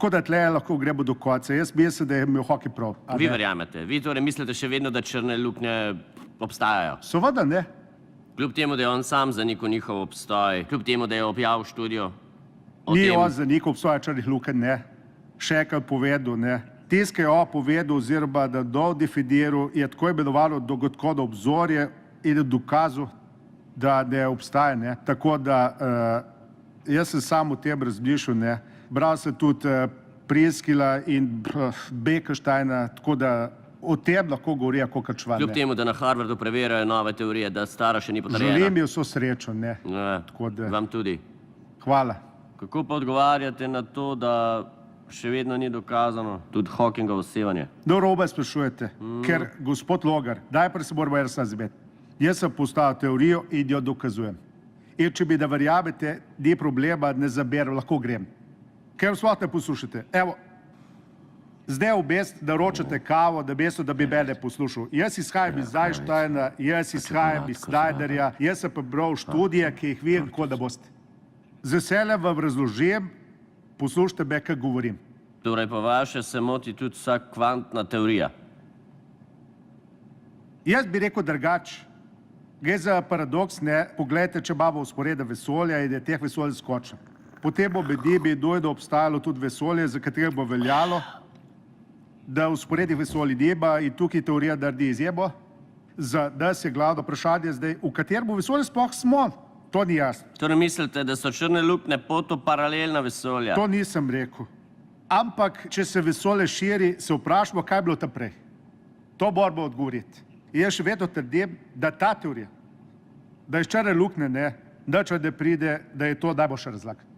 Tako da tle lahko gremo do konca. Jaz mislim, da je imel hokej prav. Vi verjamete? Vi torej mislite še vedno, da črne luknje obstajajo? Seveda ne. Kljub temu, da je on sam zanikal njihov obstoj, kljub temu, da je objavil študijo o Ni tem... on zanikal obstoja črnih lukenj, ne. Še enkrat povedal, ne. Tisto, ki je on povedal, oziroma da definiral, je tako imenovano dogodkovno obzorje in je dokazal, da ne obstaja, ne. Tako da jaz sem sam o tem razmišljal, ne. Bral sem tudi Prieskila in Bekensteina, tako da o tem lahko govorijo kakor čvan. Kljub temu, da na Harvardu preverjajo nove teorije, da stara še ni potrjena. Želim ji vso srečo, ne. Tako da... Vam tudi. Hvala. Kako pa odgovarjate na to, da še vedno ni dokazano tudi Hawkingovo sevanje? Narobe sprašujete, ker gospod Logar, najprej se moramo eno razumeti. Jaz sem postavil teorijo in jo dokazujem. In če mi da verjamete, ni problema, ne zaberem, lahko grem. Ker sploh ne poslušate. Evo, zdaj v best naročate kavo, da mesto, da bi mene poslušal. Jaz izhajam iz Einsteina, jaz izhajam iz Snyderja, jaz sem prebral študije, ki jih vidim, kot da boste. Z veseljem vam razložim, poslušajte me, kaj govorim. Torej, po vaše se moti tudi vsa kvantna teorija? Jaz bi rekel drugače. Gre za paradoks, ne, poglejte, če imamo vzporedna vesolja in je teh vesolj skočno. Potem bo med njimi dojno obstajalo tudi vesolje, za katerega bo veljalo, da vzporednih vesolj nima in tukaj teorija naredi izjemo. Za nas je glavno vprašanje zdaj, v katerem vesolju sploh smo. To ni jasno. Torej mislite, da so črne luknje paralelna vesolja? To nisem rekel. Ampak, če se vesolje širi, se vprašamo, kaj je bilo tam prej. To moramo odgovoriti. In jaz še vedno trdim, da ta teorija, da iz črne luknje ne, nič ne pride, da je to najboljša razlaga.